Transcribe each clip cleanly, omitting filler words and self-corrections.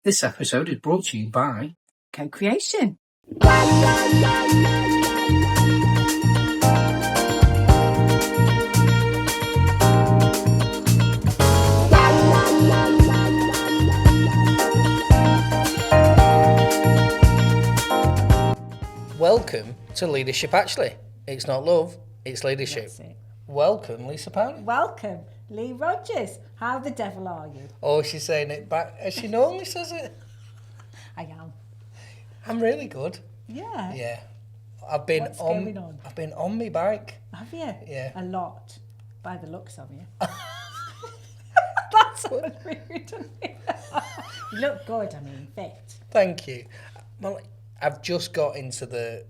This episode is brought to you by Co-creation. Welcome to Leadership Actually. It's not love, it's leadership. That's it. Welcome, Lisa Powell. Welcome, Lee Rogers. How the devil are you? Oh, she's saying it back as she normally says it. I am. I'm really good. Yeah. Yeah. I've been What's going on? I've been on my bike. Have you? Yeah. A lot, by the looks of you. That's rude, isn't it? You look good, I mean, fit. Thank you. Well, I've just got into the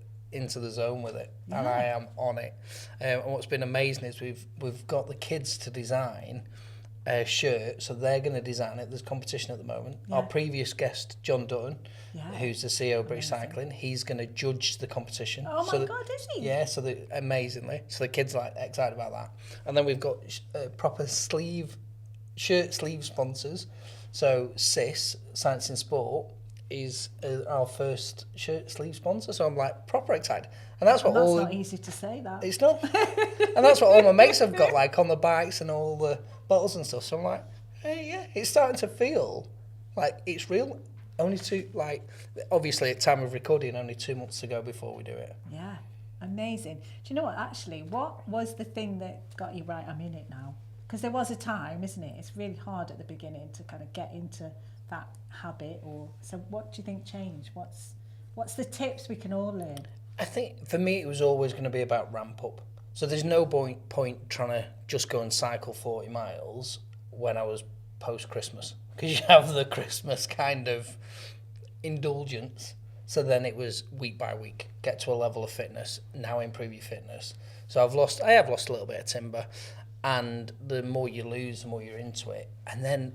zone with it, and I am on it. And what's been amazing is we've got the kids to design a shirt, so they're going to design it. There's competition at the moment. Yeah. Our previous guest, John Dutton, Yeah. who's the CEO of British Cycling, he's going to judge the competition. Oh my God, is he? Yeah, amazingly. So the kids are excited about that. And then we've got proper shirt sleeve sponsors. So SIS, Science in Sport, is our first shirt sleeve sponsor. So I'm like proper excited. And that's what That's not easy to say, that. It's not. And that's what all my mates have got, like on the bikes and all the bottles and stuff. So I'm like, hey, yeah, it's starting to feel like it's real. Obviously at time of recording, only 2 months to go before we do it. Yeah, amazing. Do you know what, actually, what was the thing that got you right, I'm in it now? Because there was a time, isn't it? It's really hard at the beginning to kind of get into that habit. So what do you think changed? What's the tips we can all learn? I think for me it was always going to be about ramp up. So there's no point trying to just go and cycle 40 miles when I was post-Christmas, because you have the Christmas kind of indulgence. So then it was week by week, get to a level of fitness, now improve your fitness. So I have lost a little bit of timber, and the more you lose, the more you're into it. And then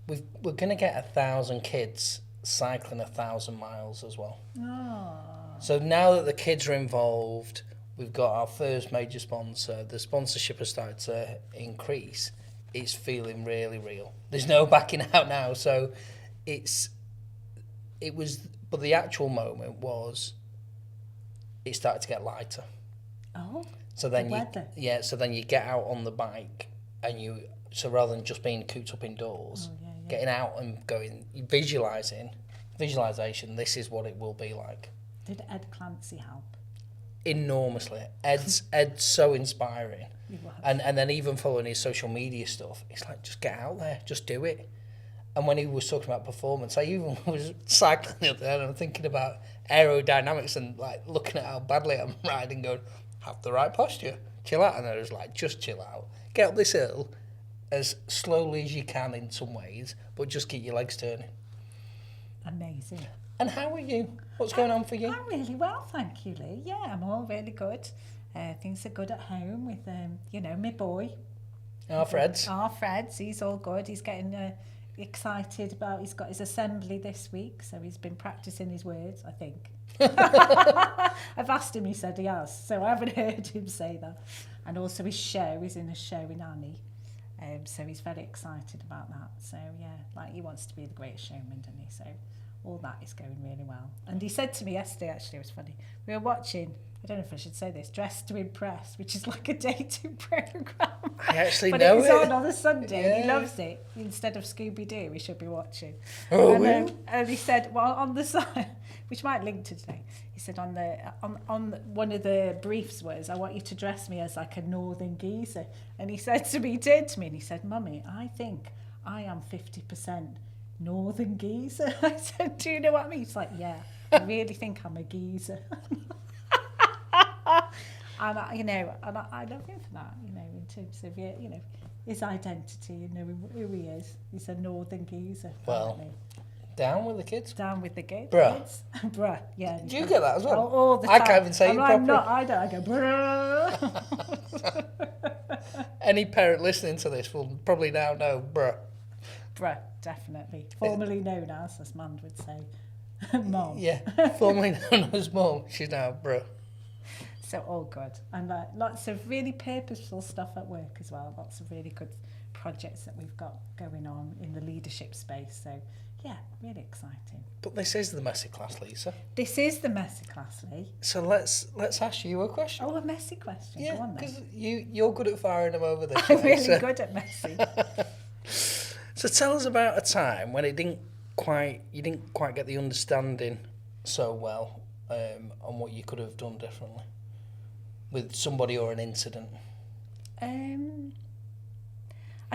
we're going to get 1,000 kids cycling 1,000 miles as well. Oh. So now that the kids are involved, we've got our first major sponsor. The sponsorship has started to increase. It's feeling really real. There's no backing out now. So but the actual moment was, it started to get lighter. Oh. So then weather. So then you get out on the bike, and so rather than just being cooped up indoors, getting out and going, visualization, this is what it will be like. Did Ed Clancy help? Enormously. Ed's so inspiring. And then even following his social media stuff, it's like, just get out there, just do it. And when he was talking about performance, I even was cycling the other day and I'm thinking about aerodynamics and like looking at how badly I'm riding, going, have the right posture, chill out. And I was like, just chill out. Get up this hill as slowly as you can in some ways, but just keep your legs turning. Amazing. And how are you? What's going on for you? I'm really well, thank you, Lee. Yeah, I'm all really good. Things are good at home with, my boy. Our Fred's, he's all good. He's getting excited about, he's got his assembly this week, so he's been practicing his words, I think. I've asked him, he said he has, so I haven't heard him say that. And also his show, he's in a show in Annie. So he's very excited about that. So yeah, like he wants to be the greatest showman, doesn't he? So all that is going really well. And he said to me yesterday, actually, it was funny, we were watching, I don't know if I should say this, Dressed to Impress, which is like a dating programme. I actually but know it's it. on a Sunday, and he loves it. Instead of Scooby-Doo, we should be watching. Oh, and he said, well, on the side, which might link to today, he said on one of the briefs was, I want you to dress me as like a northern geezer. And he said to me, he turned to me and he said, Mummy, I think I am 50% northern geezer. I said, do you know what I mean? He's like, yeah, I really think I'm a geezer. And I love him for that, in terms of, his identity, who he is. He's a northern geezer. Well, down with the kids. Down with the kids. Bruh. Bruh, yeah. Do you get that as well? All the time. I can't even say it properly. I go, bruh. Any parent listening to this will probably now know, bruh. Bruh, definitely. Formerly known as Mand would say, Mom. Yeah, formerly known as Mom. She's now bruh. So all good. And lots of really purposeful stuff at work as well. Lots of really good projects that we've got going on in the leadership space. So yeah, really exciting. But this is the messy class, Lisa. This is the messy class, Lee. So let's ask you a question. Oh, a messy question. Go Yeah, on then. because you're good at firing them over this I'm way, really so- good at messy. So tell us about a time when you didn't quite get the understanding so well on what you could have done differently with somebody or an incident. I'm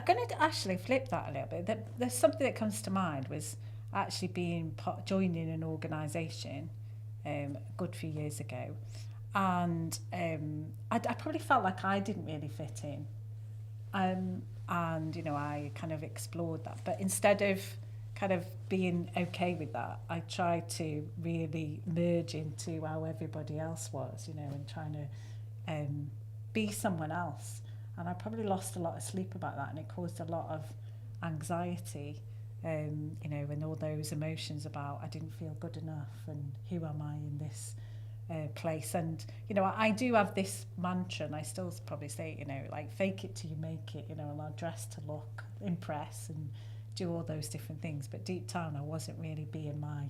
going to actually flip that a little bit. There's something that comes to mind was actually joining an organisation a good few years ago, and I probably felt like I didn't really fit in, and you know, I kind of explored that, but instead of kind of being okay with that, I tried to really merge into how everybody else was, you know, and trying to be someone else. And I probably lost a lot of sleep about that, and it caused a lot of anxiety, you know, and all those emotions about I didn't feel good enough and who am I in this place. And, you know, I do have this mantra, and I still probably say, you know, like fake it till you make it, you know, and I'll dress to look, impress and do all those different things. But deep down, I wasn't really being my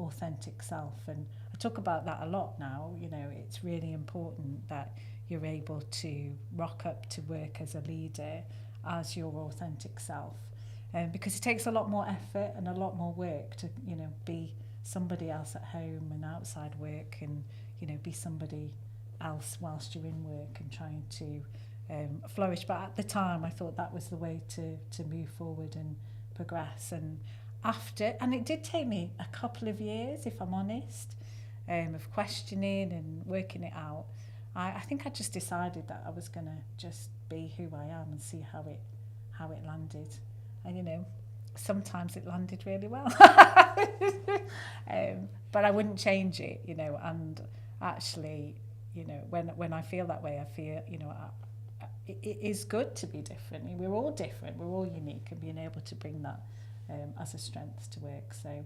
authentic self. And I talk about that a lot now. You know, it's really important that you're able to rock up to work as a leader as your authentic self, because it takes a lot more effort and a lot more work to, you know, be somebody else at home and outside work, and, you know, be somebody else whilst you're in work and trying to flourish. But at the time, I thought that was the way to move forward and progress. And it did take me a couple of years, if I'm honest, of questioning and working it out. I think I just decided that I was going to just be who I am and see how it landed. And, you know, sometimes it landed really well. But I wouldn't change it, you know. And actually, you know, when I feel that way, I feel, you know, it is good to be different. We're all different. We're all unique, and being able to bring that as a strength to work. So,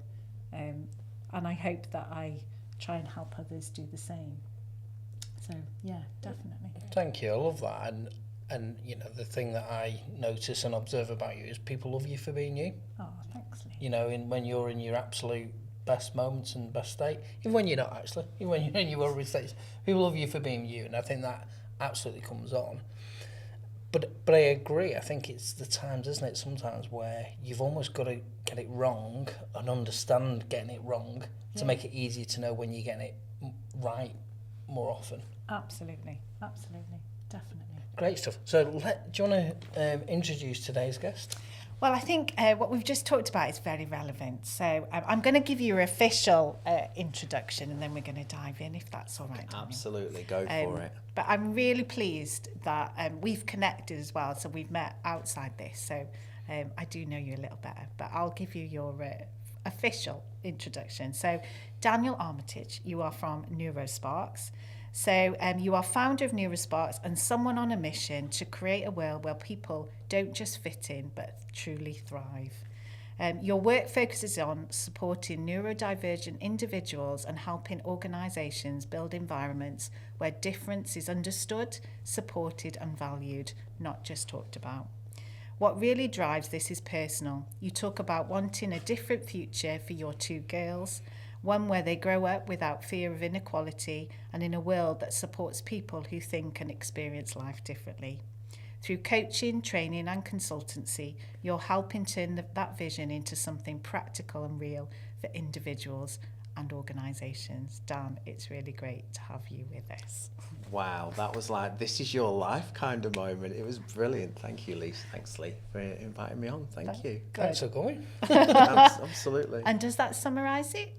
and I hope that I try and help others do the same. So, yeah, definitely. Thank you. I love that. And you know, the thing that I notice and observe about you is people love you for being you. Oh, thanks, Lee. You know, when you're in your absolute best moments and best state, even when you're not actually, even when you're in your worry states, people love you for being you, and I think that absolutely comes on. But I agree. I think it's the times, isn't it, sometimes where you've almost got to get it wrong and understand getting it wrong to make it easier to know when you're getting it right more often. Absolutely, definitely. Great stuff. So do you want to introduce today's guest? Well, I think what we've just talked about is very relevant. So I'm going to give you an official introduction, and then we're going to dive in, if that's all right. Daniel. Absolutely, go for it. But I'm really pleased that we've connected as well. So we've met outside this. So I do know you a little better, but I'll give you your official introduction. So Daniel Armitage, you are from NeuroSparks. So you are founder of NeuroSparks and someone on a mission to create a world where people don't just fit in but truly thrive. Your work focuses on supporting neurodivergent individuals and helping organisations build environments where difference is understood, supported and valued, not just talked about. What really drives this is personal. You talk about wanting a different future for your two girls, one where they grow up without fear of inequality and in a world that supports people who think and experience life differently. Through coaching, training and consultancy, you're helping turn that vision into something practical and real for individuals and organisations. Dan, it's really great to have you with us. Wow, that was like, this is your life kind of moment. It was brilliant. Thank you, Lisa. Thanks, Lee, for inviting me on. Thank you. Thanks for coming. Absolutely. And does that summarise it?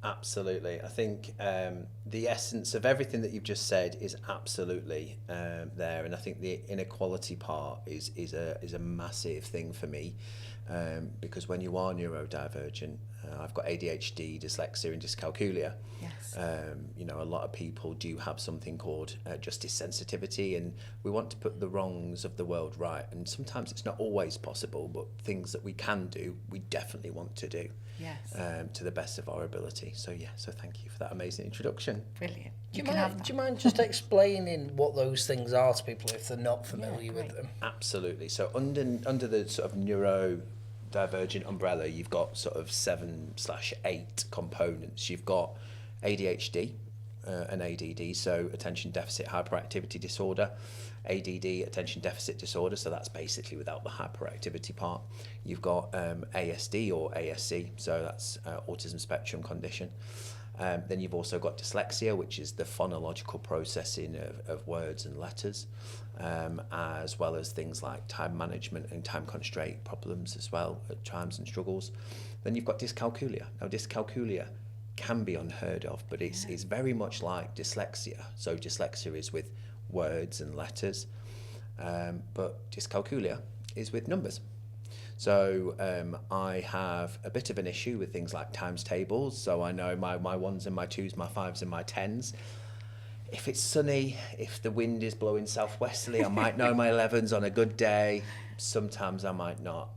Absolutely. I think the essence of everything that you've just said is absolutely there, and I think the inequality part is a massive thing for me, because when you are neurodivergent, I've got ADHD, dyslexia and dyscalculia. Yes. You know, a lot of people do have something called justice sensitivity, and we want to put the wrongs of the world right, and sometimes it's not always possible, but things that we can do, we definitely want to do. Yes. To the best of our ability. So thank you for that amazing introduction. Brilliant. Do you mind just explaining what those things are to people if they're not familiar with them? Absolutely. So under the sort of neurodivergent umbrella, you've got sort of 7/8 components. You've got ADHD and ADD, so attention deficit hyperactivity disorder, ADD, attention deficit disorder, so that's basically without the hyperactivity part. You've got ASD or ASC, so that's autism spectrum condition. Then you've also got dyslexia, which is the phonological processing of words and letters, as well as things like time management and time constraint problems as well at times and struggles. Then you've got dyscalculia. Now dyscalculia can be unheard of, but it's very much like dyslexia. So dyslexia is with words and letters, but dyscalculia is with numbers. So I have a bit of an issue with things like times tables. So I know my ones and my twos, my fives and my tens. If it's sunny, if the wind is blowing southwesterly, I might know my 11s on a good day. Sometimes I might not.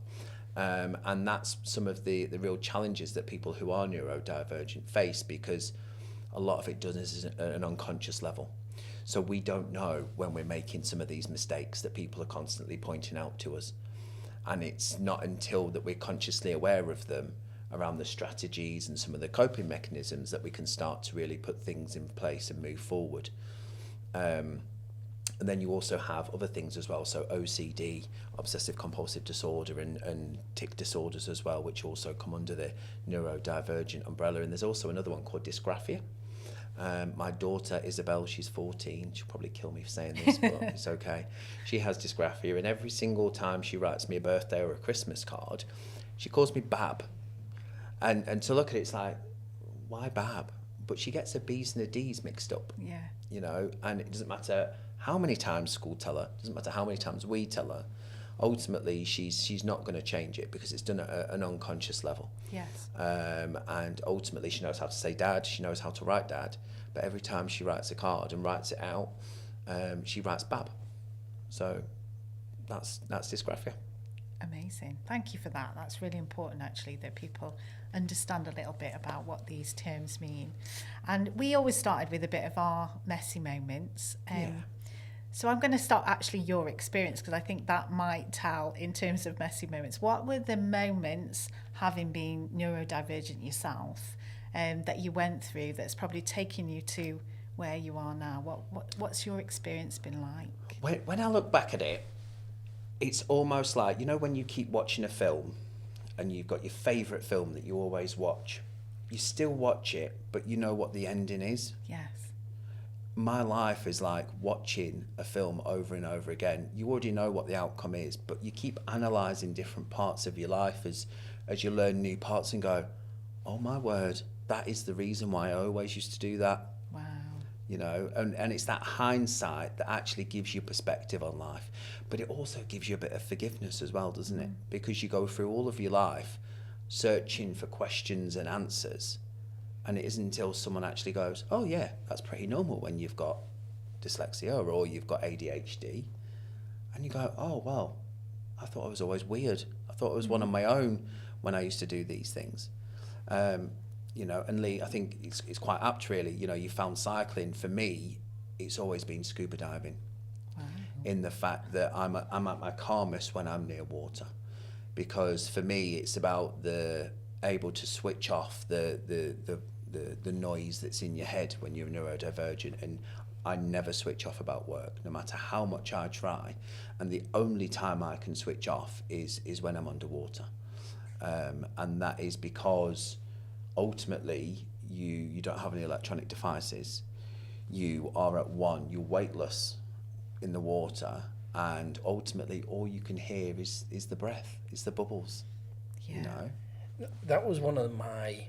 And that's some of the real challenges that people who are neurodivergent face, because a lot of it does is at an unconscious level. So we don't know when we're making some of these mistakes that people are constantly pointing out to us. And it's not until that we're consciously aware of them around the strategies and some of the coping mechanisms that we can start to really put things in place and move forward. And then you also have other things as well, so OCD, obsessive compulsive disorder, and tic disorders as well, which also come under the neurodivergent umbrella. And there's also another one called dysgraphia. My daughter Isabel, she's 14, she'll probably kill me for saying this, but it's okay. She has dysgraphia, and every single time she writes me a birthday or a Christmas card, she calls me Bab. And to look at it, it's like, why Bab? But she gets her B's and her D's mixed up. Yeah. You know, and it doesn't matter how many times school tell her, doesn't matter how many times we tell her, ultimately she's not going to change it because it's done at an unconscious level. Yes. And ultimately she knows how to say dad, she knows how to write dad, but every time she writes a card and writes it out, she writes Bab. So that's dysgraphia. Amazing. Thank you for that. That's really important, actually, that people understand a little bit about what these terms mean. And we always started with a bit of our messy moments. So I'm going to start actually your experience, because I think that might tell in terms of messy moments. What were the moments, having been neurodivergent yourself, that you went through that's probably taken you to where you are now? What's your experience been like? When I look back at it, it's almost like, you know, when you keep watching a film and you've got your favourite film that you always watch, you still watch it, but you know what the ending is. Yes. My life is like watching a film over and over again. You already know what the outcome is, but you keep analysing different parts of your life as you learn new parts and go, oh my word, that is the reason why I always used to do that. Wow. You know, and it's that hindsight that actually gives you perspective on life, but it also gives you a bit of forgiveness as well, doesn't it? Because you go through all of your life searching for questions and answers, and it isn't until someone actually goes, oh yeah, that's pretty normal when you've got dyslexia or you've got ADHD, and you go, oh well, I thought I was always weird, I thought I was one on my own when I used to do these things. You know, and Lee, I think it's quite apt really, you know, you found cycling. For me, it's always been scuba diving. Wow. In the fact that I'm at my calmest when I'm near water, because for me it's about the able to switch off the noise that's in your head when you're neurodivergent. And I never switch off about work, no matter how much I try, and the only time I can switch off is when I'm underwater, and that is because ultimately you don't have any electronic devices, you are at one, you're weightless in the water, and ultimately all you can hear is the breath, is the bubbles. Yeah. You know, that was one of my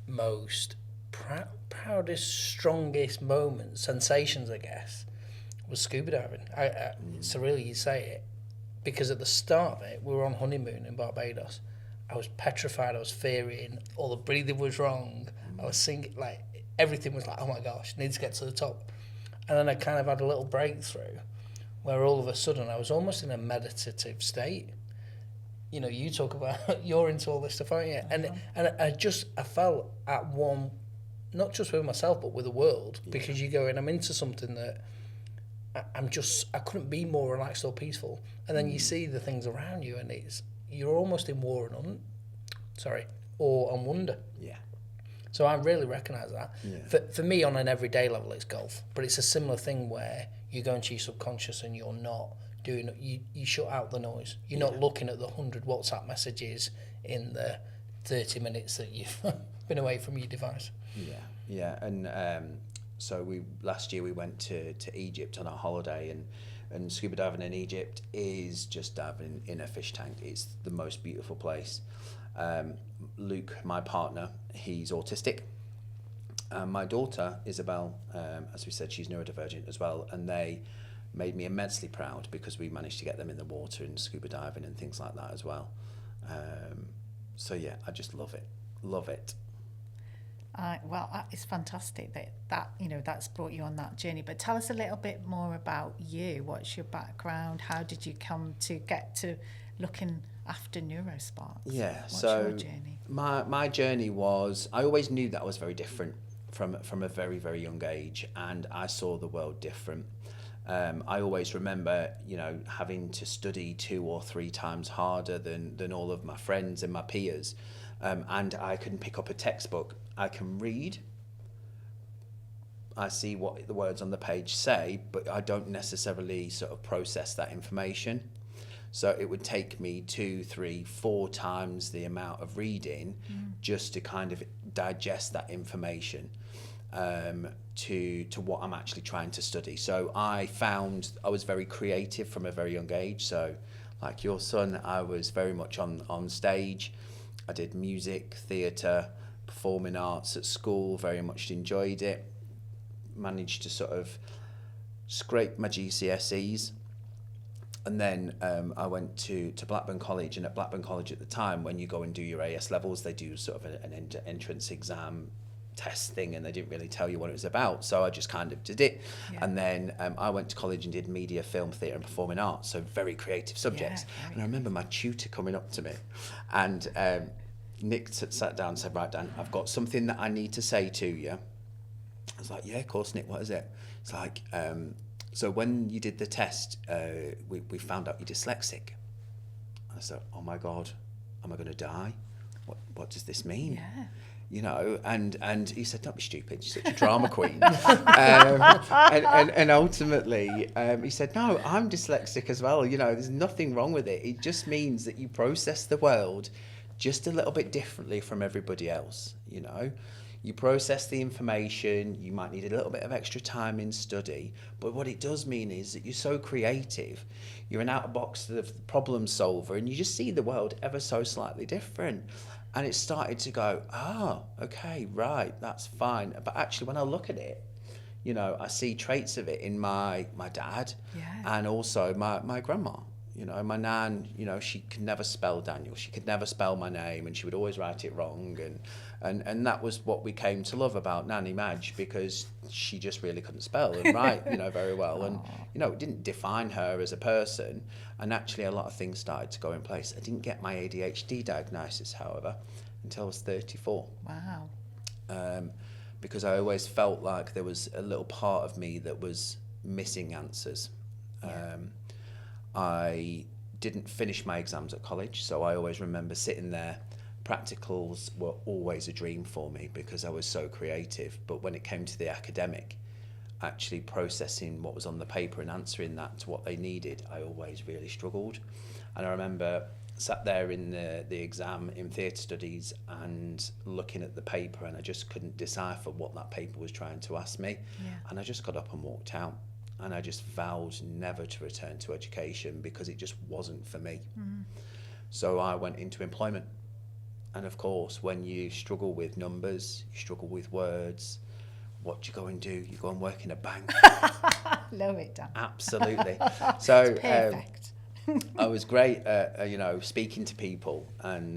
most proudest, strongest moments, sensations, I guess, was scuba diving. So really, you say it, because at the start of it, we were on honeymoon in Barbados. I was petrified, I was fearing, all the breathing was wrong, I was singing, like, everything was like, oh my gosh, I need to get to the top. And then I kind of had a little breakthrough where all of a sudden I was almost in a meditative state. You know, you talk about, you're into all this stuff, aren't you? And I felt at one, not just with myself, but with the world, because you go in, I'm into something that I couldn't be more relaxed or peaceful. And then you see the things around you, and you're almost in awe and wonder. Yeah. So I really recognise that. Yeah. For me, on an everyday level, it's golf. But it's a similar thing where you go into your subconscious and you're not doing... You shut out the noise. You're not looking at the 100 WhatsApp messages in the 30 minutes that you've been away from your device. Yeah. And so last year we went to Egypt on our holiday, and scuba diving in Egypt is just diving in a fish tank. It's the most beautiful place. Luke, my partner, he's autistic. My daughter, Isabel, as we said, she's neurodivergent as well, and they made me immensely proud because we managed to get them in the water and scuba diving and things like that as well. So yeah, I just love it. It's fantastic that that's brought you on that journey. But tell us a little bit more about you. What's your background? How did you come to get to looking after NeuroSparks? Yeah, What's so your journey? My journey was, I always knew that I was very different from a very, very young age, and I saw the world different. I always remember, having to study 2 or 3 times harder than all of my friends and my peers. And I can pick up a textbook. I can read. I see what the words on the page say, but I don't necessarily sort of process that information. So it would take me 2, 3, 4 times the amount of reading just to kind of digest that information to what I'm actually trying to study. So I found I was very creative from a very young age. So like your son, I was very much on stage. I did music, theatre, performing arts at school, very much enjoyed it. Managed to sort of scrape my GCSEs. And then I went to Blackburn College, and at Blackburn College at the time, when you go and do your AS levels, they do sort of an entrance exam test thing, and they didn't really tell you what it was about, so I just kind of did it. Yeah. And then I went to college and did media, film, theatre and performing arts, so very creative subjects. Yeah, and I remember my tutor coming up to me, and Nick sat down and said, "Right, Dan, I've got something that I need to say to you." I was like, "Yeah, of course, Nick, what is it?" It's like, so when you did the test, we found out you're dyslexic. I said, "Oh my God, am I going to die? What does this mean?" Yeah. And he said, "Don't be stupid, you're such a drama queen." and ultimately, he said, "No, I'm dyslexic as well. There's nothing wrong with it. It just means that you process the world just a little bit differently from everybody else. You process the information, you might need a little bit of extra time in study, but what it does mean is that you're so creative, you're an out-of-box sort of problem solver, and you just see the world ever so slightly different." And it started to go, okay, right, that's fine. But actually, when I look at it, I see traits of it in my dad, and also my grandma. My nan, she could never spell Daniel. She could never spell my name, and she would always write it wrong. And that was what we came to love about Nanny Madge, because she just really couldn't spell and write, very well. And, it didn't define her as a person. And actually, a lot of things started to go in place. I didn't get my ADHD diagnosis, however, until I was 34. Wow. Because I always felt like there was a little part of me that was missing answers. Yeah. I didn't finish my exams at college, so I always remember sitting there. Practicals were always a dream for me because I was so creative, but when it came to the academic, actually processing what was on the paper and answering that to what they needed, I always really struggled. And I remember sat there in the exam in theatre studies and looking at the paper, and I just couldn't decipher what that paper was trying to ask me. Yeah. And I just got up and walked out. And I just vowed never to return to education because it just wasn't for me. Mm. So I went into employment. And of course, when you struggle with numbers, you struggle with words, what do you go and do? You go and work in a bank. Love it, Dan. Absolutely. So it's perfect. I was great at, speaking to people. And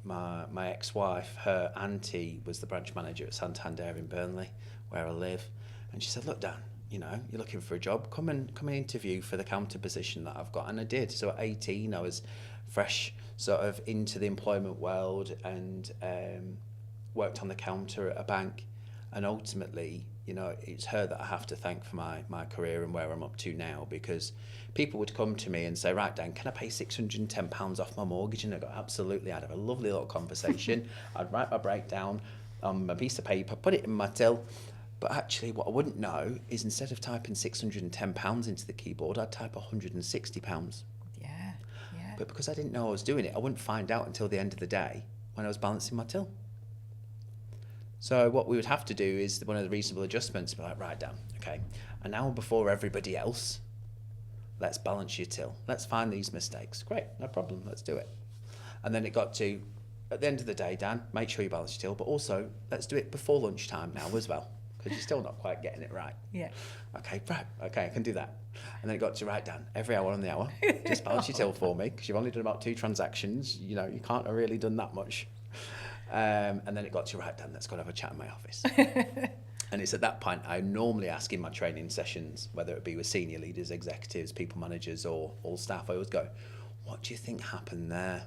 my ex-wife, her auntie was the branch manager at Santander in Burnley, where I live. And she said, "Look, Dan, you're looking for a job, come and interview for the counter position that I've got." And I did. So at 18, I was fresh sort of into the employment world and worked on the counter at a bank. And ultimately, you know, it's her that I have to thank for my career and where I'm up to now, because people would come to me and say, right, Dan, can I pay £610 off my mortgage? And I go, absolutely. I'd have a lovely little conversation. I'd write my breakdown on a piece of paper, put it in my till. But actually what I wouldn't know is instead of typing £610 into the keyboard, I'd type £160. Yeah. But because I didn't know I was doing it, I wouldn't find out until the end of the day when I was balancing my till. So what we would have to do is one of the reasonable adjustments, be like, right, Dan, okay, an hour before everybody else, let's balance your till. Let's find these mistakes. Great, no problem, let's do it. And then it got to, at the end of the day, Dan, make sure you balance your till, but also let's do it before lunchtime now as well, because you're still not quite getting it right. Yeah. Okay, right, okay, I can do that. And then it got to, right, Dan, every hour on the hour, just balance your till for me, because you've only done about 2 transactions, you know, you can't have really done that much. And then it got to, right, Dan, let's go and have a chat in my office. And it's at that point I normally ask in my training sessions, whether it be with senior leaders, executives, people managers, or all staff, I always go, what do you think happened there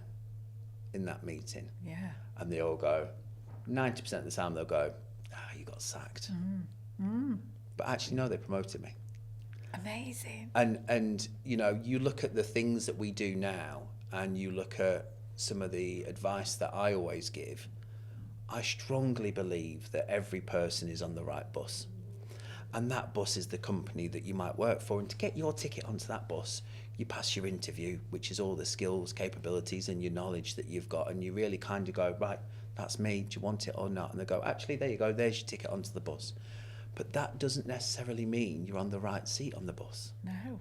in that meeting? Yeah. And they all go, 90% of the time they'll go, you got sacked. But actually, no, they promoted me. Amazing. And you know, you look at the things that we do now, and you look at some of the advice that I always give, I strongly believe that every person is on the right bus. And that bus is the company that you might work for. And to get your ticket onto that bus, you pass your interview, which is all the skills, capabilities, and your knowledge that you've got. And you really kind of go, right, that's me. Do you want it or not? And they go, actually, there you go. There's your ticket onto the bus. But that doesn't necessarily mean you're on the right seat on the bus. No.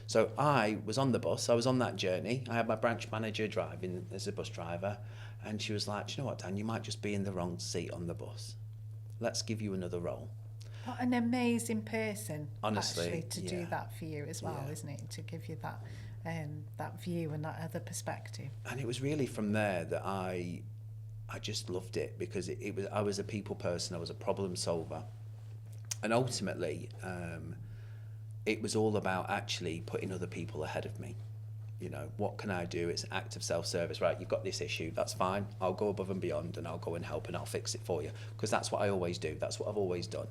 So I was on the bus, I was on that journey. I had my branch manager driving as a bus driver, and she was like, do you know what, Dan, you might just be in the wrong seat on the bus. Let's give you another role. What an amazing person, Honestly, actually, to do yeah. that for you as well, Yeah. isn't it? To give you that view and that other perspective. And it was really from there that I just loved it, because I was a people person, I was a problem solver. And ultimately, it was all about actually putting other people ahead of me. You know, what can I do? It's an act of self-service, right? You've got this issue, that's fine. I'll go above and beyond, and I'll go and help, and I'll fix it for you, because that's what I always do. That's what I've always done.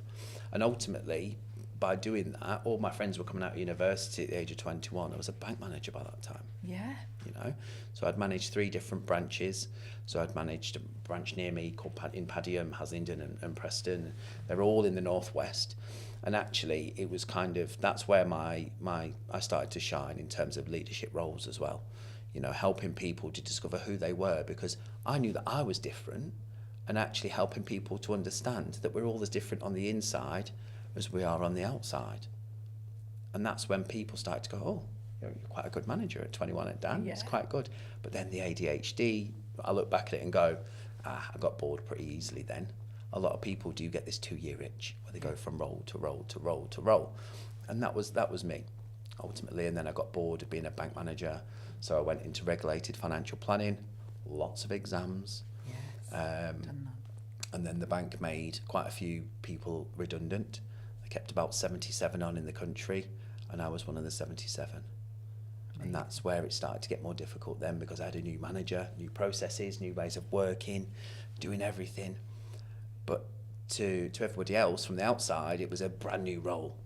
And ultimately, by doing that, all my friends were coming out of university at the age of 21. I was a bank manager by that time. Yeah. You know, so I'd managed 3 different branches. So I'd managed a branch near me called in Padiham, Haslingden and Preston. They're all in the northwest. And actually, it was kind of, that's where I started to shine in terms of leadership roles as well. You know, helping people to discover who they were, because I knew that I was different, and actually helping people to understand that we're all as different on the inside as we are on the outside. And that's when people started to go, oh, you're quite a good manager at 21 at Dan, Yeah. It's quite good. But then the ADHD, I look back at it and go, I got bored pretty easily then. A lot of people do get this 2-year itch where they go from role to role to role to role. And that was me, ultimately. And then I got bored of being a bank manager. So I went into regulated financial planning, lots of exams. Yes. Done that. And then the bank made quite a few people redundant. They kept about 77 on in the country, and I was one of the 77. And that's where it started to get more difficult then, because I had a new manager, new processes, new ways of working, doing everything. But to everybody else from the outside, it was a brand new role.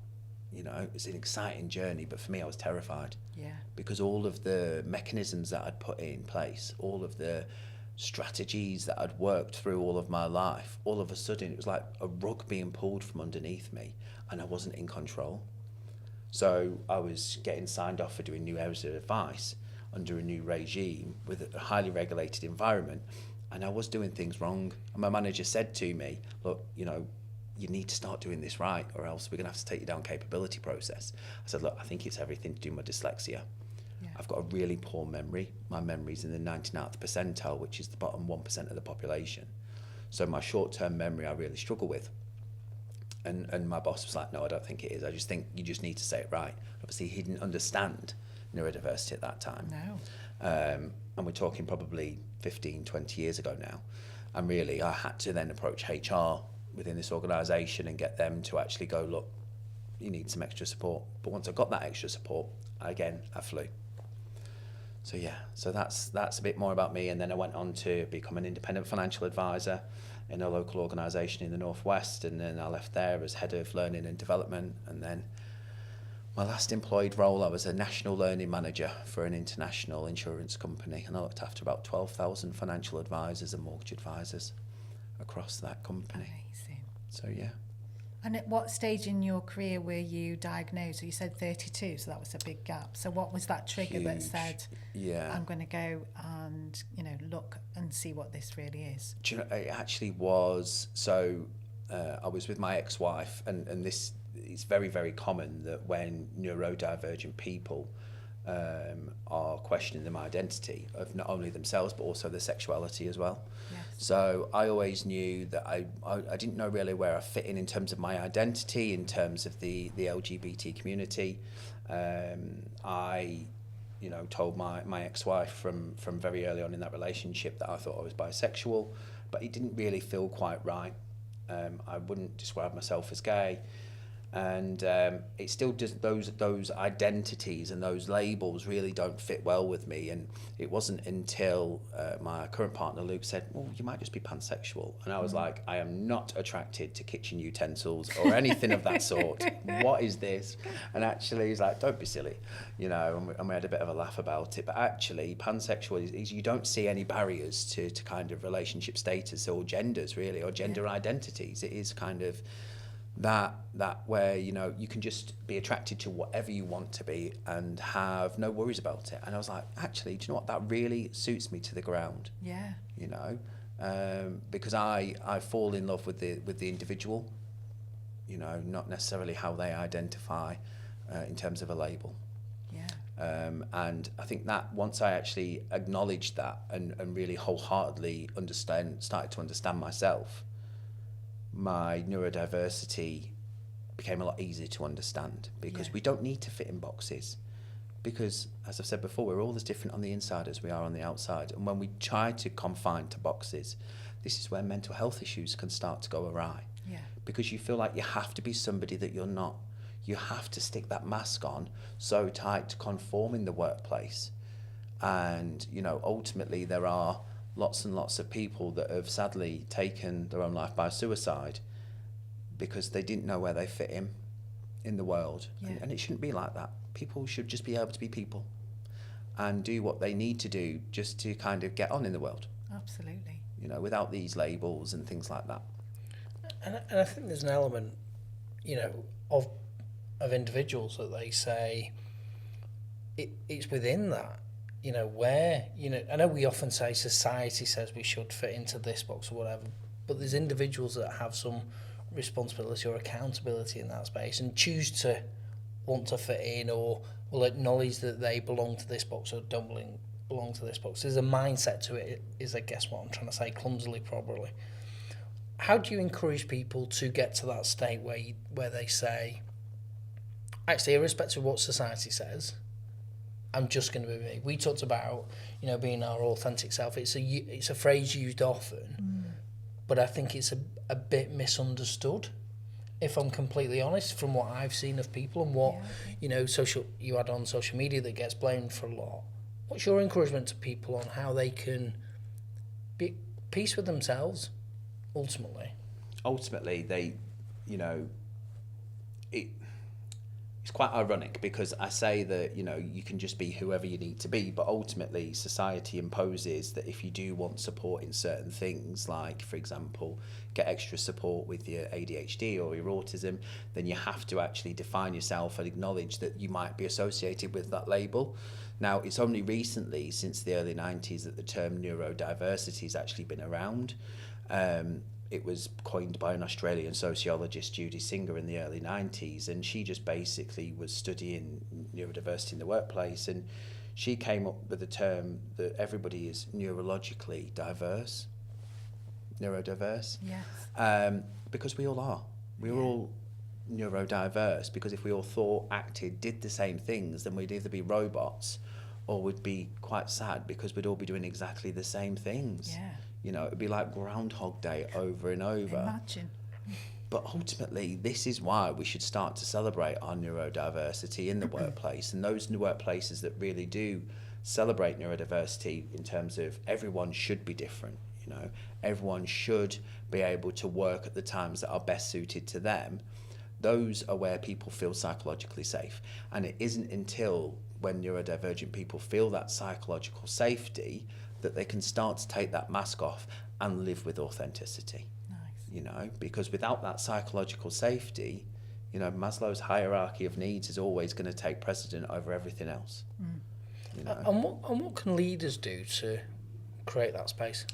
You know, it was an exciting journey, but for me, I was terrified. Yeah. Because all of the mechanisms that I'd put in place, all of the strategies that I'd worked through all of my life, all of a sudden it was like a rug being pulled from underneath me, and I wasn't in control. So I was getting signed off for doing new areas of advice under a new regime with a highly regulated environment, and I was doing things wrong. And my manager said to me, look, you know, you need to start doing this right, or else we're going to have to take you down capability process. I said, look, I think it's everything to do with my dyslexia. Yeah. I've got a really poor memory. My memory's in the 99th percentile, which is the bottom 1% of the population. So my short-term memory I really struggle with. And my boss was like, no, I don't think it is. I just think you just need to say it right. Obviously, he didn't understand neurodiversity at that time. No. And we're talking probably 15, 20 years ago now. And really, I had to then approach HR within this organisation and get them to actually go, look, you need some extra support. But once I got that extra support, again, I flew. So yeah, so that's a bit more about me. And then I went on to become an independent financial advisor in a local organisation in the Northwest, and then I left there as head of learning and development. And then my last employed role, I was a national learning manager for an international insurance company, and I looked after about 12,000 financial advisors and mortgage advisors across that company. Amazing. So yeah. And at what stage in your career were you diagnosed? So you said 32, so that was a big gap. So what was that trigger that said, I'm going to go and, look and see what this really is? Do you know, it actually was, so I was with my ex-wife, and this is very, very common that when neurodivergent people are questioning their identity of not only themselves but also their sexuality as well. Yes. So I always knew that I didn't know really where I fit in terms of my identity, in terms of the LGBT community. I told my ex-wife from very early on in that relationship that I thought I was bisexual, but it didn't really feel quite right. I wouldn't describe myself as gay. And it still does, those identities and those labels really don't fit well with me. And it wasn't until my current partner Luke said, well, you might just be pansexual. And I was like, I am not attracted to kitchen utensils or anything of that sort. What is this? And actually he's like, don't be silly, and we had a bit of a laugh about it. But actually pansexual is you don't see any barriers to kind of relationship status or genders really, or gender identities. It is kind of that where you can just be attracted to whatever you want to be and have no worries about it. And I was like, actually, do you know what, that really suits me to the ground. Yeah. Because I fall in love with the individual, not necessarily how they identify in terms of a label. Yeah. And I think that once I actually acknowledged that and really wholeheartedly started to understand myself, my neurodiversity became a lot easier to understand, because we don't need to fit in boxes, because as I've said before, we're all as different on the inside as we are on the outside. And when we try to confine to boxes, this is where mental health issues can start to go awry. Yeah. Because you feel like you have to be somebody that you're not. You have to stick that mask on so tight to conform in the workplace. And ultimately there are lots and lots of people that have sadly taken their own life by suicide because they didn't know where they fit in the world. Yeah. And it shouldn't be like that. People should just be able to be people and do what they need to do just to kind of get on in the world. Absolutely. Without these labels and things like that. And I think there's an element, of individuals that they say it's within that. Where, I know we often say society says we should fit into this box or whatever, but there's individuals that have some responsibility or accountability in that space and choose to want to fit in, or will acknowledge that they belong to this box or don't belong to this box. There's a mindset to it, is I guess what I'm trying to say, clumsily probably. How do you encourage people to get to that state where they say, actually, irrespective of what society says, I'm just going to be me? We talked about, being our authentic self. It's a phrase used often, but I think it's a bit misunderstood, if I'm completely honest, from what I've seen of people and what, you add on social media that gets blamed for a lot. What's your encouragement to people on how they can be at peace with themselves, ultimately? Ultimately, they, it's quite ironic because I say that, you can just be whoever you need to be, but ultimately society imposes that if you do want support in certain things, like, for example, get extra support with your ADHD or your autism, then you have to actually define yourself and acknowledge that you might be associated with that label. Now, it's only recently, since the early 90s, that the term neurodiversity has actually been around. It was coined by an Australian sociologist, Judy Singer, in the early 90s, and she just basically was studying neurodiversity in the workplace, and she came up with the term that everybody is neurologically diverse, neurodiverse. Yes. Because we all are. We're all neurodiverse, because if we all thought, acted, did the same things, then we'd either be robots or we'd be quite sad because we'd all be doing exactly the same things. Yeah. It'd be like Groundhog Day over and over. Imagine. But ultimately, this is why we should start to celebrate our neurodiversity in the workplace, and those workplaces that really do celebrate neurodiversity in terms of everyone should be different, you know, everyone should be able to work at the times that are best suited to them. Those are where people feel psychologically safe. And it isn't until when neurodivergent people feel that psychological safety that they can start to take that mask off and live with authenticity. Nice. You know, because without that psychological safety, you know, Maslow's hierarchy of needs is always going to take precedent over everything else. You know? And what can leaders do to create that space?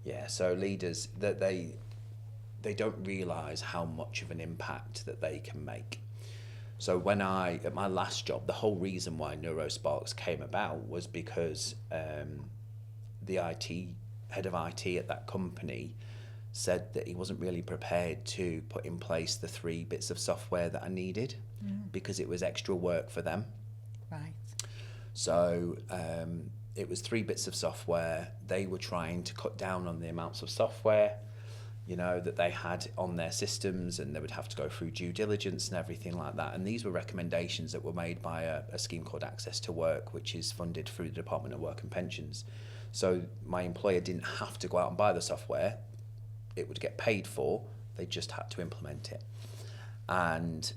Yeah, so leaders, that they don't realise how much of an impact that they can make. So at my last job, the whole reason why NeuroSparks came about was because the head of IT at that company said that he wasn't really prepared to put in place the 3 bits of software that I needed because it was extra work for them. Right. So it was 3 bits of software. They were trying to cut down on the amounts of software, you know, that they had on their systems, and they would have to go through due diligence and everything like that. And these were recommendations that were made by a scheme called Access to Work, which is funded through the Department of Work and Pensions. So my employer didn't have to go out and buy the software. It would get paid for. They just had to implement it. And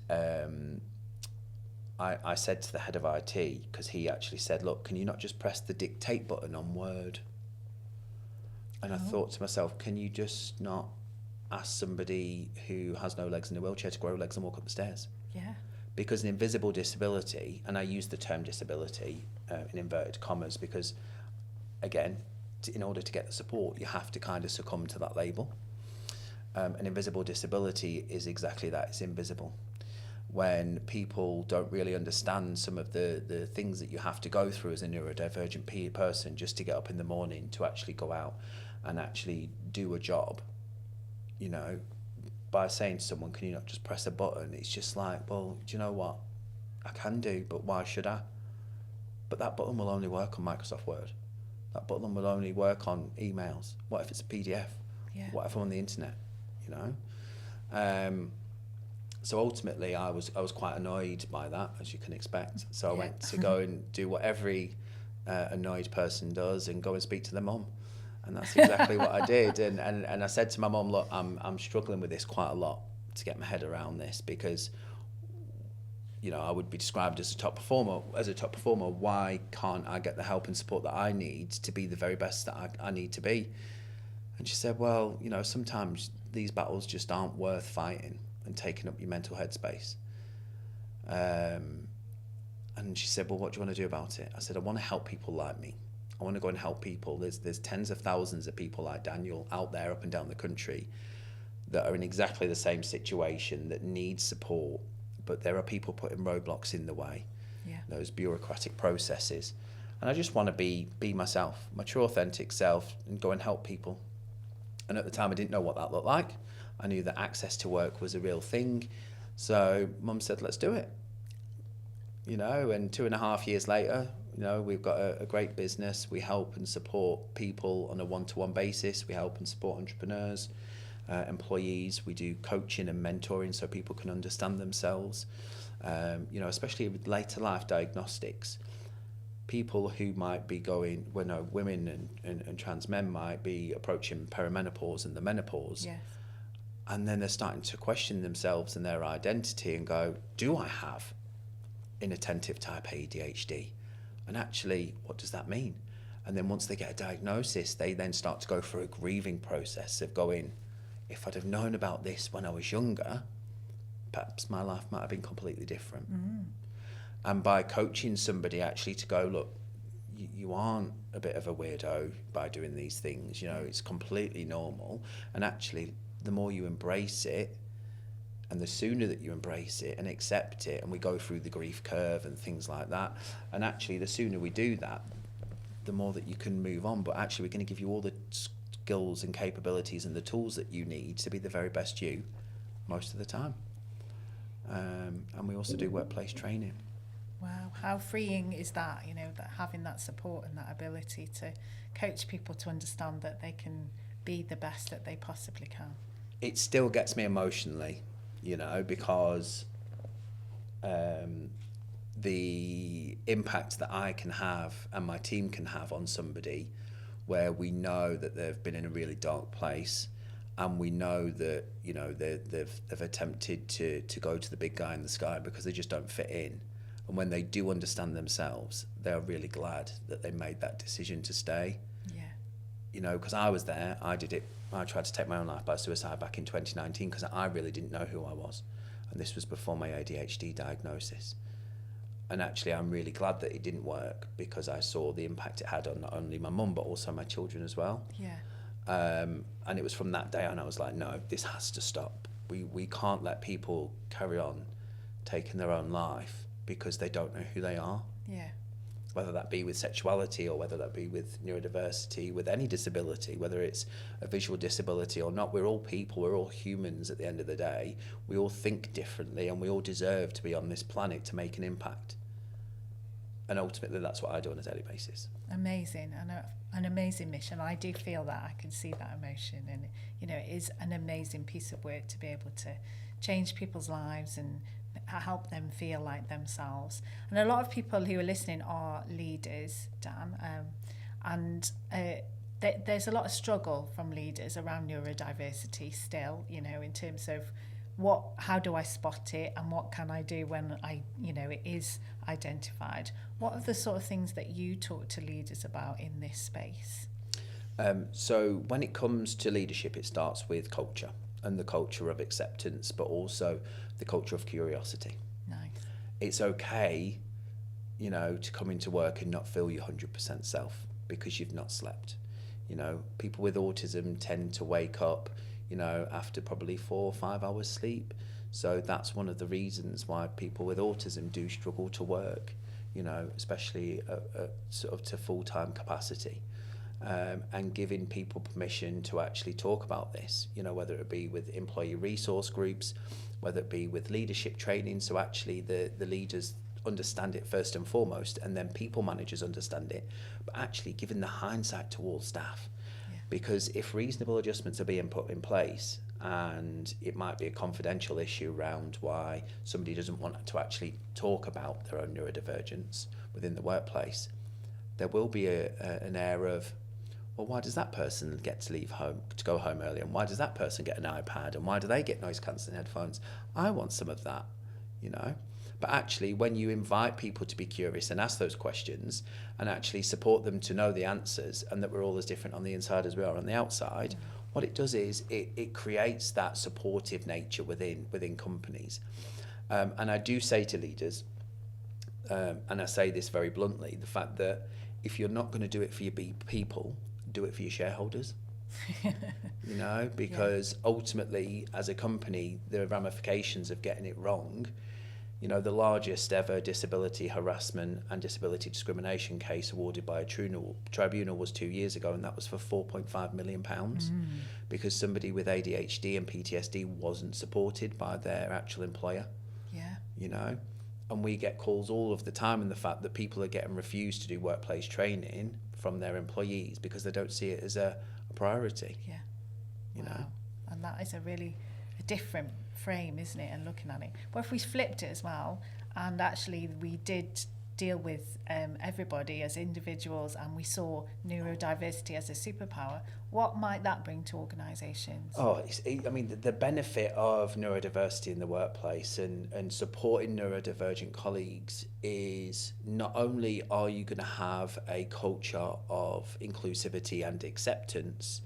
I said to the head of IT, because he actually said, look, can you not just press the dictate button on Word? And I thought to myself, can you just not ask somebody who has no legs in a wheelchair to grow legs and walk up the stairs? Yeah. Because an invisible disability, and I use the term disability in inverted commas because, again, in order to get the support, you have to kind of succumb to that label. An invisible disability is exactly that, it's invisible. When people don't really understand some of the things that you have to go through as a neurodivergent person just to get up in the morning to actually go out and actually do a job, you know, by saying to someone, can you not just press a button? It's just like, well, do you know what? I can do, but why should I? But that button will only work on Microsoft Word. That button will only work on emails. What if it's a PDF? Yeah. What if I'm on the internet? You know? So ultimately, I was quite annoyed by that, as you can expect. So I went to go and do what every annoyed person does and go and speak to their mum. And that's exactly what I did. And I said to my mum, look, I'm struggling with this quite a lot to get my head around this because, you know, I would be described as a top performer. As a top performer, why can't I get the help and support that I need to be the very best that I need to be? And she said, well, you know, sometimes these battles just aren't worth fighting and taking up your mental headspace. And she said, well, what do you want to do about it? I said, I want to help people like me. I want to go and help people. There's tens of thousands of people like Daniel out there up and down the country that are in exactly the same situation that need support, but there are people putting roadblocks in the way, those bureaucratic processes. And I just want to be myself, my true authentic self, and go and help people. And at the time I didn't know what that looked like. I knew that Access to Work was a real thing. So Mum said, let's do it. You know, and 2.5 years later, you know, we've got a great business. We help and support people on a one-to-one basis. We help and support entrepreneurs, employees. We do coaching and mentoring so people can understand themselves. You know, especially with later life diagnostics, people who might be going, well, no, women and trans men might be approaching perimenopause and the menopause. Yes. And then they're starting to question themselves and their identity and go, do I have inattentive type ADHD? And actually, what does that mean? And then once they get a diagnosis, they then start to go through a grieving process of going, if I'd have known about this when I was younger, perhaps my life might have been completely different. And by coaching somebody actually to go, look, you aren't a bit of a weirdo by doing these things, you know, it's completely normal. And actually, the more you embrace it, and the sooner that you embrace it and accept it, and we go through the grief curve and things like that, and actually the sooner we do that, the more that you can move on. But actually we're going to give you all the skills and capabilities and the tools that you need to be the very best you most of the time. And we also do workplace training. Wow, how freeing is that, you know, that having that support and that ability to coach people to understand that they can be the best that they possibly can. It still gets me emotionally, you know, because the impact that I can have and my team can have on somebody where we know that they've been in a really dark place, and we know that, you know, they've attempted to go to the big guy in the sky because they just don't fit in. And when they do understand themselves, they are really glad that they made that decision to stay. Yeah. You know, because I was there, I did it. I tried to take my own life by suicide back in 2019 because I really didn't know who I was. And this was before my ADHD diagnosis. And actually, I'm really glad that it didn't work, because I saw the impact it had on not only my mum, but also my children as well. Yeah. And it was from that day on I was like, no, this has to stop. We can't let people carry on taking their own life because they don't know who they are. Yeah. Whether that be with sexuality or whether that be with neurodiversity, with any disability, whether it's a visual disability or not, we're all people, we're all humans at the end of the day. We all think differently, and we all deserve to be on this planet to make an impact. And ultimately that's what I do on a daily basis. Amazing, and an amazing mission. I do feel that, I can see that emotion, and you know, it is an amazing piece of work to be able to change people's lives and help them feel like themselves. And a lot of people who are listening are leaders, Dan, and there's a lot of struggle from leaders around neurodiversity still, you know, in terms of how do I spot it, and what can I do when it is identified. What are the sort of things that you talk to leaders about in this space? So when it comes to leadership, it starts with culture, and the culture of acceptance, but also the culture of curiosity. Nice. It's okay, you know, to come into work and not feel your 100% self because you've not slept. You know, people with autism tend to wake up, you know, after probably 4 or 5 hours sleep. So that's one of the reasons why people with autism do struggle to work, you know, especially sort of to full-time capacity. And giving people permission to actually talk about this, you know, whether it be with employee resource groups, whether it be with leadership training, so actually the leaders understand it first and foremost, and then people managers understand it, but actually giving the hindsight to all staff. Yeah. Because if reasonable adjustments are being put in place, and it might be a confidential issue around why somebody doesn't want to actually talk about their own neurodivergence within the workplace, there will be an air of, well, why does that person get to leave home, to go home early, and why does that person get an iPad, and why do they get noise cancelling headphones? I want some of that, you know. But actually, when you invite people to be curious and ask those questions, and actually support them to know the answers, and that we're all as different on the inside as we are on the outside, what it does is it creates that supportive nature within companies. And I do say to leaders, and I say this very bluntly, the fact that if you're not going to do it for your people, do it for your shareholders. You know, because ultimately as a company, the ramifications of getting it wrong, you know, the largest ever disability harassment and disability discrimination case awarded by a tribunal was 2 years ago, and that was for £4.5 million because somebody with ADHD and PTSD wasn't supported by their actual employer. Yeah. You know, and we get calls all of the time in the fact that people are getting refused to do workplace training from their employees because they don't see it as a priority. Yeah. You know, and that is a really different frame, isn't it, and looking at it. But if we flipped it as well, and actually we did deal with everybody as individuals, and we saw neurodiversity as a superpower, what might that bring to organisations? I mean, the benefit of neurodiversity in the workplace and supporting neurodivergent colleagues is not only are you going to have a culture of inclusivity and acceptance,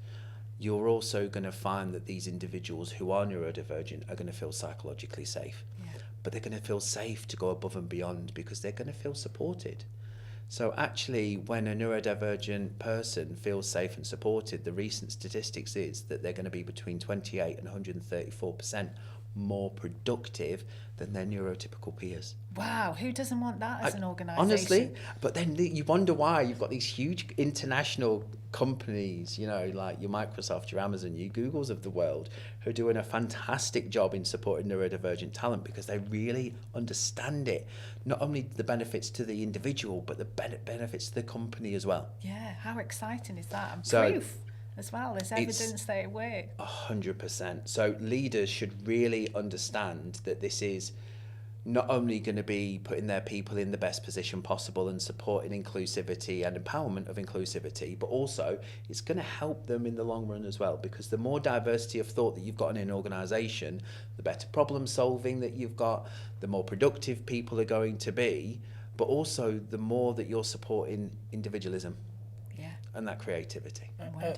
you're also going to find that these individuals who are neurodivergent are going to feel psychologically safe. Yeah. But they're going to feel safe to go above and beyond because they're going to feel supported. So actually, when a neurodivergent person feels safe and supported, the recent statistics is that they're going to be between 28 and 134% more productive than their neurotypical peers. Wow, who doesn't want that as an organisation? Honestly, but then you wonder why you've got these huge international companies, you know, like your Microsoft, your Amazon, your Googles of the world, who are doing a fantastic job in supporting neurodivergent talent because they really understand it. Not only the benefits to the individual, but the benefits to the company as well. Yeah, how exciting is that? And So, proof as well. There's evidence that it works. 100%. So leaders should really understand that this is not only going to be putting their people in the best position possible and supporting inclusivity and empowerment of inclusivity, but also it's going to help them in the long run as well, because the more diversity of thought that you've got in an organisation, the better problem solving that you've got, the more productive people are going to be, but also the more that you're supporting individualism and that creativity.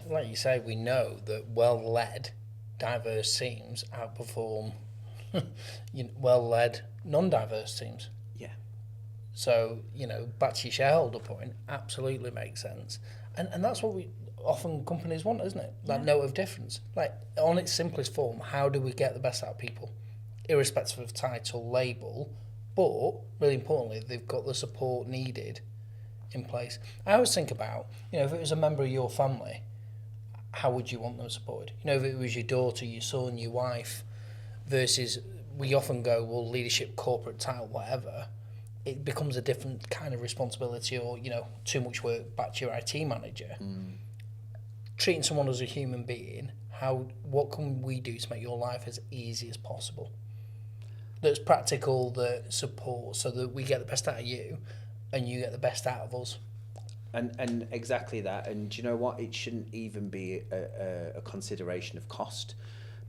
Like you say, we know that well-led, diverse teams outperform well-led, non-diverse teams. Yeah. So, back to your shareholder point, absolutely makes sense. And that's what often companies want, isn't it? That note of difference. Like, on its simplest form, how do we get the best out of people? Irrespective of title, label, but, really importantly, they've got the support needed in place. I always think about, if it was a member of your family, how would you want them supported? If it was your daughter, your son, your wife, versus we often go, well, leadership, corporate title, whatever, it becomes a different kind of responsibility, or, too much work back to your IT manager. Treating someone as a human being, what can we do to make your life as easy as possible? That's practical, that support, so that we get the best out of you and you get the best out of us. And exactly that. And do you know what? It shouldn't even be a consideration of cost,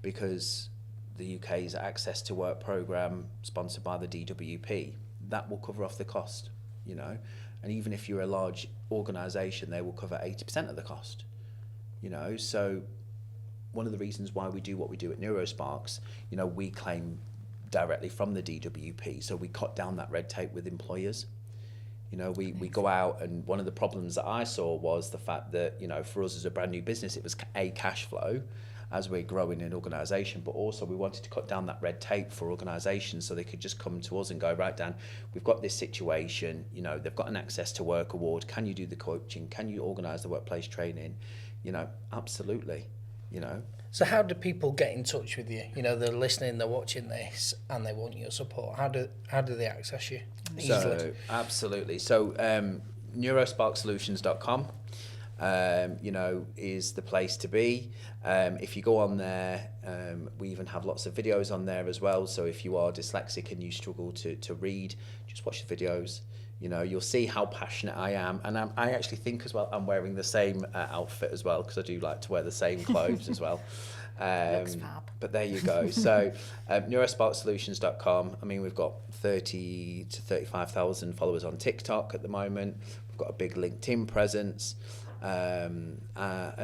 because the UK's Access to Work programme, sponsored by the DWP, that will cover off the cost, and even if you're a large organisation, they will cover 80% of the cost, so one of the reasons why we do what we do at NeuroSparks, we claim directly from the DWP, so we cut down that red tape with employers. We go out, and one of the problems that I saw was the fact that, for us as a brand new business, it was a cash flow as we're growing an organisation, but also we wanted to cut down that red tape for organisations so they could just come to us and go, right, Dan, we've got this situation, they've got an Access to Work award, can you do the coaching, can you organise the workplace training? Absolutely, So how do people get in touch with you? They're listening, they're watching this, and they want your support. How do they access you? Easily. So, absolutely. So, neurosparksolutions.com, is the place to be. If you go on there, we even have lots of videos on there as well. So if you are dyslexic and you struggle to read, just watch the videos. You'll see how passionate I am. And I actually think as well, I'm wearing the same outfit as well, because I do like to wear the same clothes as well. Looks fab. But there you go. So neurosparksolutions.com. I mean, we've got 30 to 35,000 followers on TikTok at the moment. We've got a big LinkedIn presence. And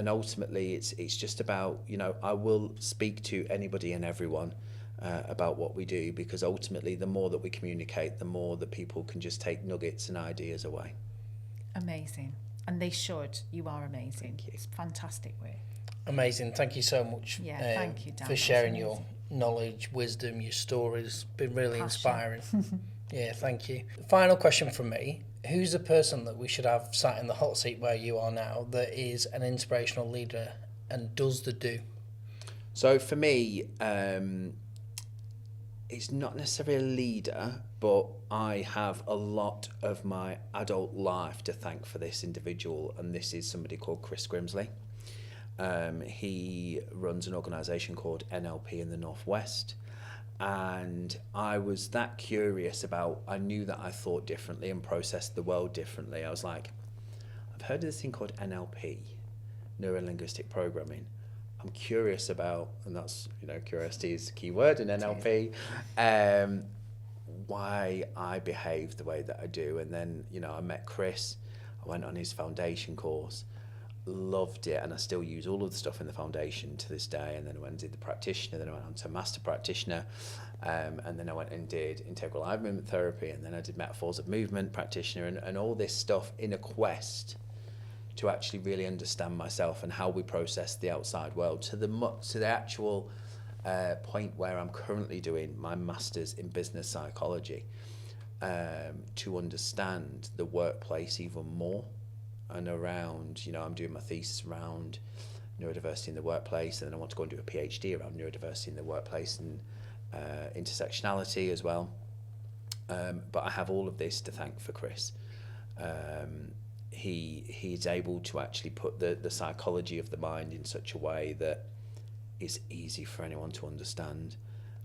ultimately, it's just about, I will speak to anybody and everyone about what we do, because ultimately the more that we communicate, the more that people can just take nuggets and ideas away. Amazing. And they should. You are amazing. Thank you. It's fantastic work. Amazing. Thank you so much Thank you, Dan. for sharing your knowledge, wisdom, your stories. It's been really inspiring. Yeah, thank you. Final question from me. Who's the person that we should have sat in the hot seat where you are now that is an inspirational leader and does the do? So for me, it's not necessarily a leader, but I have a lot of my adult life to thank for this individual, and this is somebody called Chris Grimsley. He runs an organisation called NLP in the Northwest, and I was that curious about, I knew that I thought differently and processed the world differently. I was like, I've heard of this thing called NLP, Neuro-Linguistic Programming. I'm curious about, and that's, curiosity is the key word in NLP, why I behave the way that I do. And then, I met Chris, I went on his foundation course, loved it, and I still use all of the stuff in the foundation to this day. And then I went and did the practitioner, then I went on to master practitioner, and then I went and did integral eye movement therapy, and then I did metaphors of movement practitioner, and all this stuff in a quest to actually really understand myself and how we process the outside world, to the actual point where I'm currently doing my master's in business psychology, to understand the workplace even more, and around, I'm doing my thesis around neurodiversity in the workplace, and then I want to go and do a PhD around neurodiversity in the workplace and intersectionality as well. But I have all of this to thank for Chris. He's able to actually put the psychology of the mind in such a way that is easy for anyone to understand.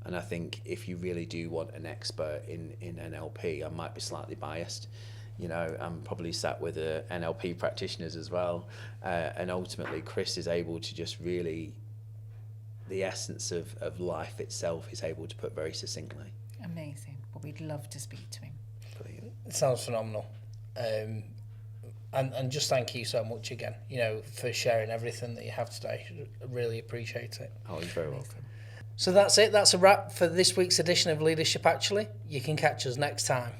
And I think if you really do want an expert in NLP, I might be slightly biased. You know, I'm probably sat with NLP practitioners as well. And ultimately, Chris is able to just really, the essence of life itself is able to put very succinctly. Amazing. Well, we'd love to speak to him. Brilliant. It sounds phenomenal. And just thank you so much again, you know, for sharing everything that you have today. I really appreciate it. Oh, you're very welcome. So that's it. That's a wrap for this week's edition of Leadership Actually. You can catch us next time.